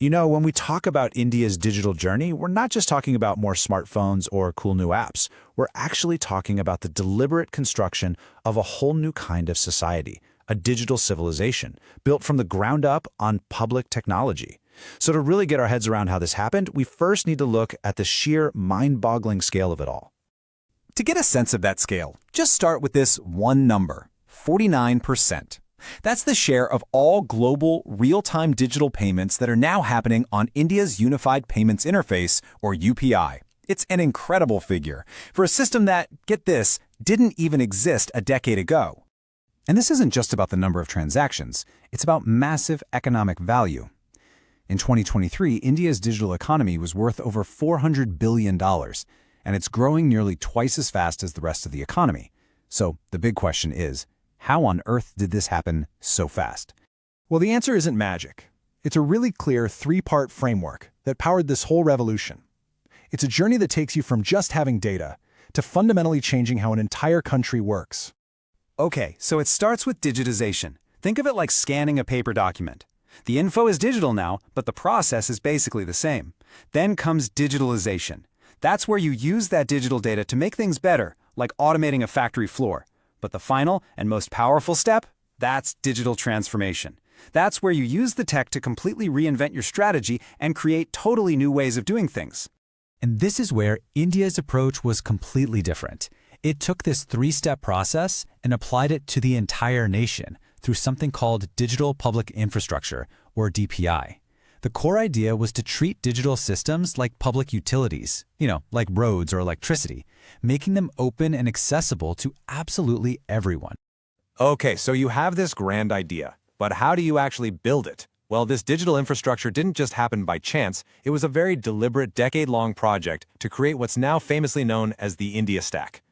When we talk about India's digital journey, we're not just talking about more smartphones or cool new apps. We're actually talking about the deliberate construction of a whole new kind of society, a digital civilization, built from the ground up on public technology. So to really get our heads around how this happened, we first need to look at the sheer mind-boggling scale of it all. To get a sense of that scale, just start with this one number, 49%. That's the share of all global real-time digital payments that are now happening on India's Unified Payments Interface, or UPI. It's an incredible figure for a system that, get this, didn't even exist a decade ago. And this isn't just about the number of transactions, it's about massive economic value. In 2023, India's digital economy was worth over $400 billion, and it's growing nearly twice as fast as the rest of the economy. So the big question is, how on earth did this happen so fast? Well, the answer isn't magic. It's a really clear three-part framework that powered this whole revolution. It's a journey that takes you from just having data to fundamentally changing how an entire country works. Okay, so it starts with digitization. Think of it like scanning a paper document. The info is digital now, but the process is basically the same. Then comes digitalization. That's where you use that digital data to make things better, like automating a factory floor. But the final and most powerful step? That's digital transformation. That's where you use the tech to completely reinvent your strategy and create totally new ways of doing things. And this is where India's approach was completely different. It took this three-step process and applied it to the entire nation through something called Digital Public Infrastructure, or DPI. The core idea was to treat digital systems like public utilities, like roads or electricity, making them open and accessible to absolutely everyone. Okay, so you have this grand idea, but how do you actually build it? Well, this digital infrastructure didn't just happen by chance. It was a very deliberate, decade-long project to create what's now famously known as the India Stack.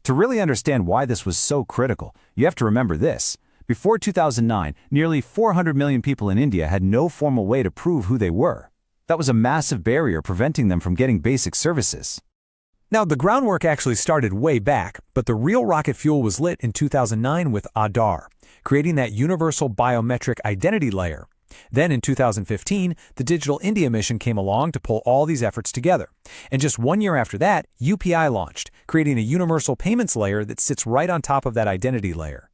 To really understand why this was so critical, you have to remember this. Before 2009, nearly 400 million people in India had no formal way to prove who they were. That was a massive barrier preventing them from getting basic services. Now, the groundwork actually started way back, but the real rocket fuel was lit in 2009 with Aadhaar, creating that universal biometric identity layer. Then in 2015, the Digital India Mission came along to pull all these efforts together. And just 1 year after that, UPI launched, creating a universal payments layer that sits right on top of that identity layer.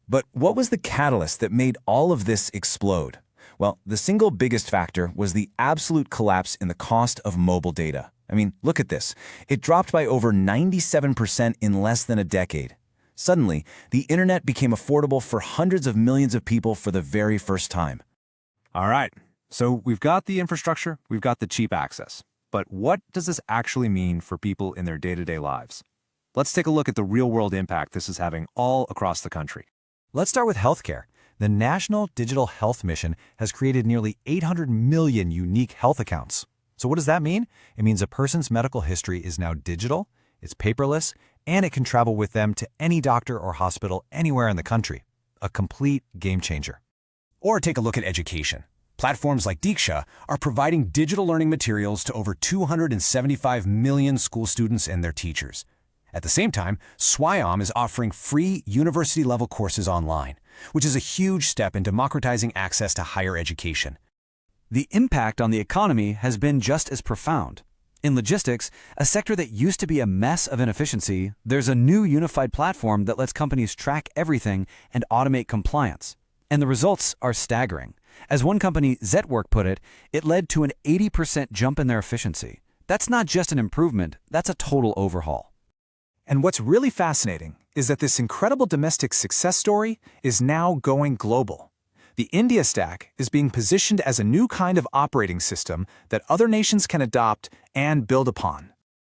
But what was the catalyst that made all of this explode? Well, the single biggest factor was the absolute collapse in the cost of mobile data. I mean, look at this. It dropped by over 97% in less than a decade. Suddenly, the internet became affordable for hundreds of millions of people for the very first time. All right, so we've got the infrastructure, we've got the cheap access. But what does this actually mean for people in their day-to-day lives? Let's take a look at the real-world impact this is having all across the country. Let's start with healthcare. The National Digital Health Mission has created nearly 800 million unique health accounts. So what does that mean? It means a person's medical history is now digital, it's paperless, and it can travel with them to any doctor or hospital anywhere in the country. A complete game changer. Or take a look at education. Platforms like Diksha are providing digital learning materials to over 275 million school students and their teachers. At the same time, Swayam is offering free university-level courses online, which is a huge step in democratizing access to higher education. The impact on the economy has been just as profound. In logistics, a sector that used to be a mess of inefficiency, there's a new unified platform that lets companies track everything and automate compliance. And the results are staggering. As one company, Zetwork, put it, it led to an 80% jump in their efficiency. That's not just an improvement, that's a total overhaul. And what's really fascinating is that this incredible domestic success story is now going global. The India Stack is being positioned as a new kind of operating system that other nations can adopt and build upon.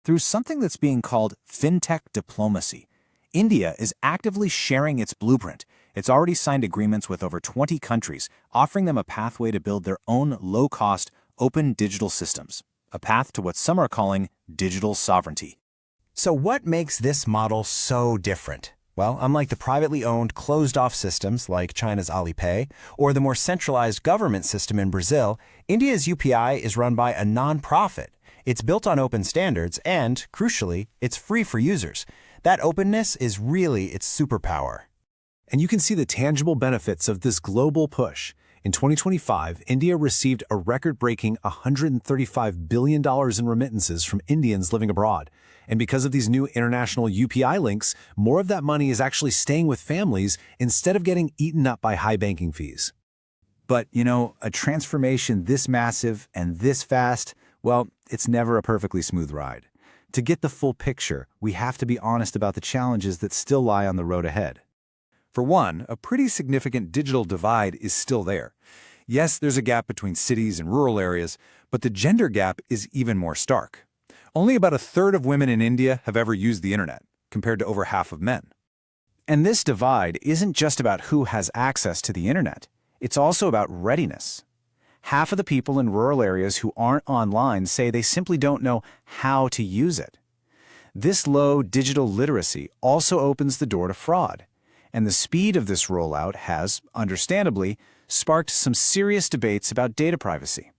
Through something that's being called fintech diplomacy, India is actively sharing its blueprint. It's already signed agreements with over 20 countries, offering them a pathway to build their own low-cost, open digital systems, a path to what some are calling digital sovereignty. So what makes this model so different? Well, unlike the privately owned, closed-off systems like China's Alipay or the more centralized government system in Brazil, India's UPI is run by a non-profit. It's built on open standards and, crucially, it's free for users. That openness is really its superpower. And you can see the tangible benefits of this global push. In 2025, India received a record-breaking $135 billion in remittances from Indians living abroad. And because of these new international UPI links, more of that money is actually staying with families instead of getting eaten up by high banking fees. But, a transformation this massive and this fast, well, it's never a perfectly smooth ride. To get the full picture, we have to be honest about the challenges that still lie on the road ahead. For one, a pretty significant digital divide is still there. Yes, there's a gap between cities and rural areas, but the gender gap is even more stark. Only about a third of women in India have ever used the internet, compared to over half of men. And this divide isn't just about who has access to the internet. It's also about readiness. Half of the people in rural areas who aren't online say they simply don't know how to use it. This low digital literacy also opens the door to fraud. And the speed of this rollout has, understandably, sparked some serious debates about data privacy.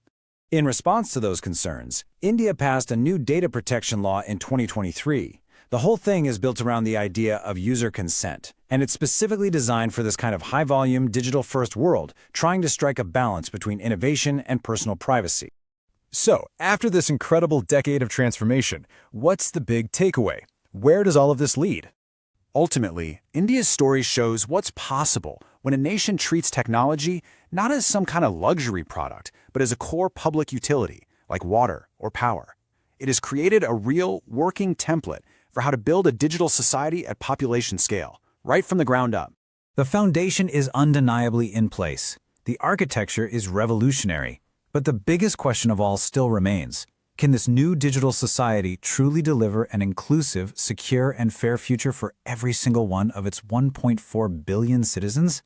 In response to those concerns, India passed a new data protection law in 2023. The whole thing is built around the idea of user consent, and it's specifically designed for this kind of high-volume, digital-first world, trying to strike a balance between innovation and personal privacy. So, after this incredible decade of transformation, what's the big takeaway? Where does all of this lead? Ultimately, India's story shows what's possible when a nation treats technology not as some kind of luxury product, but as a core public utility, like water or power. It has created a real, working template for how to build a digital society at population scale, right from the ground up. The foundation is undeniably in place. The architecture is revolutionary. But the biggest question of all still remains. Can this new digital society truly deliver an inclusive, secure, and fair future for every single one of its 1.4 billion citizens?